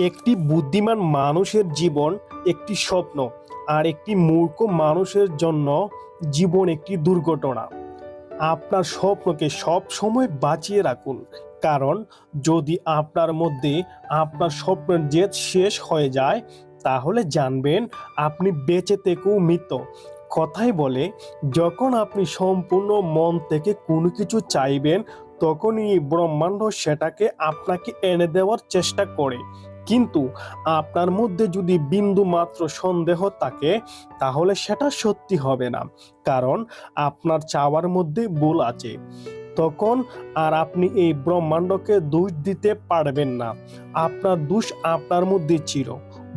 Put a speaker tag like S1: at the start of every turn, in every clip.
S1: একটি বুদ্ধিমান মানুষের জীবন একটি স্বপ্ন, আর একটি মূর্খ মানুষের জন্য জীবন একটি দুর্ঘটনা। আপনার স্বপ্নকে সব সময় বাঁচিয়ে রাখুন, কারণ যদি আপনার মধ্যে আপনার স্বপ্নের জেদ শেষ হয়ে যায়, তাহলে জানবেন আপনি বেঁচে থেকেও মৃত। কথাই বলে, যখন আপনি সম্পূর্ণ মন থেকে কোনো কিছু চাইবেন, তখনই এই ব্রহ্মাণ্ড সেটাকে আপনাকে এনে দেওয়ার চেষ্টা করে। কিন্তু আপনার মধ্যে যদি বিন্দু মাত্র সন্দেহ থাকে, তাহলে সেটা সত্যি হবে না, কারণ আপনার চাওয়ার মধ্যে ভুল আছে। তখন আর আপনি এই ব্রহ্মাণ্ডকে দোষ দিতে পারবেন না। আপনার দোষ আপনার মধ্যে ছিল।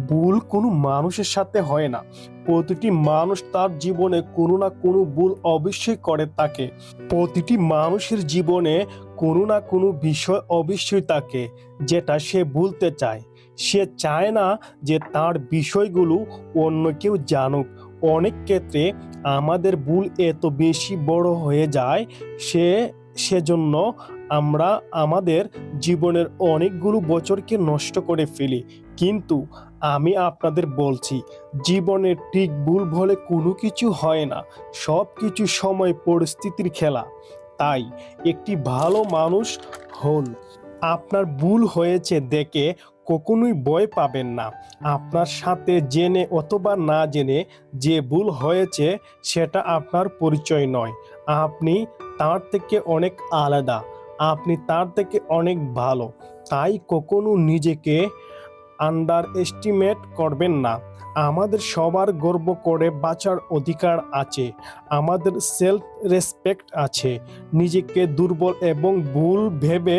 S1: ভুল কোনো মানুষের সাথে হয় না। প্রতিটি মানুষ তার জীবনে কোনো না কোনো ভুল অবশ্যই করে থাকে। প্রতিটি মানুষের জীবনে কোনো না কোনো বিষয় অবশ্যই থাকে যেটা সে ভুলতে চায়। সে চায় না যে তার বিষয়গুলো অন্য কেউ জানুক। অনেক ক্ষেত্রে আমাদের ভুল এত বেশি বড় হয়ে যায়, সেজন্য আমরা আমাদের জীবনের অনেকগুলো বছরকে নষ্ট করে ফেলি। কিন্তু আমি আপনাদের বলছি, জীবনের ঠিক ভুল বলে কোনো কিছু হয় না। সব কিছু সময় পরিস্থিতির খেলা। তাই একটি ভালো মানুষ হন। আপনার ভুল হয়েছে দেখে কখনোই ভয় পাবেন না। আপনার সাথে জেনে অথবা না জেনে যে ভুল হয়েছে, সেটা আপনার পরিচয় নয়। আপনি তার থেকে অনেক আলাদা। আপনি তার থেকে অনেক ভালো। তাই কখনো নিজেকে আন্ডার এস্টিমেট করবেন না। আমাদের সবার গর্ব করে বাঁচার অধিকার আছে। আমাদের সেলফ রেসপেক্ট আছে। নিজেকে দুর্বল এবং ভুল ভেবে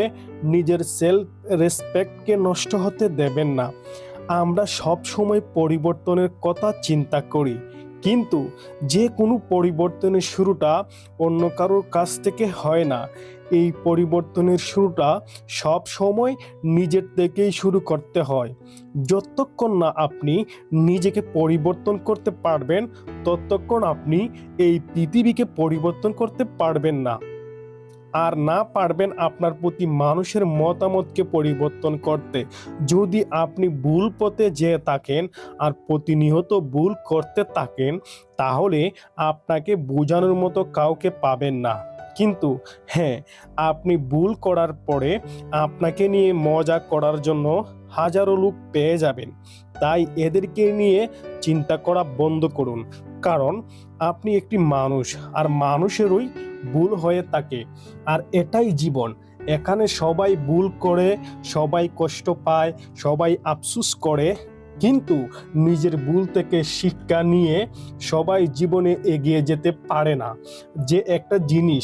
S1: নিজের সেলফ রেসপেক্টকে নষ্ট হতে দেবেন না। আমরা সব সময় পরিবর্তনের কথা চিন্তা করি, কিন্তু যে কোনো পরিবর্তনের শুরুটা অন্য কারোর কাছ থেকে হয় না। এই পরিবর্তনের শুরুটা সব সময় নিজের থেকেই শুরু করতে হয়। যতক্ষণ না আপনি নিজেকে পরিবর্তন করতে পারবেন, ততক্ষণ আপনি এই পৃথিবীকে পরিবর্তন করতে পারবেন না। আর না পারবেন আপনার প্রতি মানুষের মতামতকে পরিবর্তন করতে। যদি আপনি ভুল পথে যেয়ে থাকেন আর প্রতিনিয়ত ভুল করতে থাকেন, তাহলে আপনাকে বোঝানোর মতো কাউকে পাবেন না। কিন্তু হ্যাঁ, আপনি ভুল করার পরে আপনাকে নিয়ে মজা করার জন্য হাজারো লোক পেয়ে যাবেন। তাই এদেরকে নিয়ে চিন্তা করা বন্ধ করুন, কারণ আপনি একটি মানুষ, আর মানুষেরই ভুল হয়ে থাকে। আর এটাই জীবন। এখানে সবাই ভুল করে, সবাই কষ্ট পায়, সবাই আফসোস করে, কিন্তু নিজের ভুল থেকে শিক্ষা নিয়ে সবাই জীবনে এগিয়ে যেতে পারে না। যে একটা জিনিস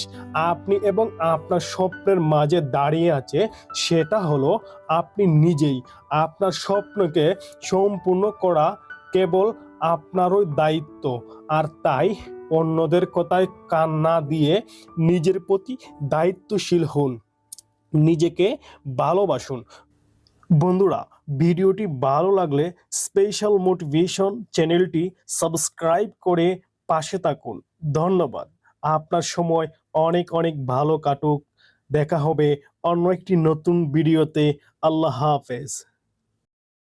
S1: আপনি এবং আপনার স্বপ্নের মাঝে দাঁড়িয়ে আছে, সেটা হলো আপনি নিজেই। আপনার স্বপ্নকে সম্পূর্ণ করা কেবল আপনারই দায়িত্ব। আর তাই অন্যদের কথায় কান না দিয়ে নিজের প্রতি দায়িত্বশীল হন। নিজেকে ভালোবাসুন। বন্ধুরা, ভিডিওটি ভালো লাগলে স্পেশাল মোটিভেশন চ্যানেলটি সাবস্ক্রাইব করে পাশে থাকুন। ধন্যবাদ। আপনার সময় অনেক অনেক ভালো কাটুক। দেখা হবে অন্য একটি নতুন ভিডিওতে। আল্লাহ হাফেজ।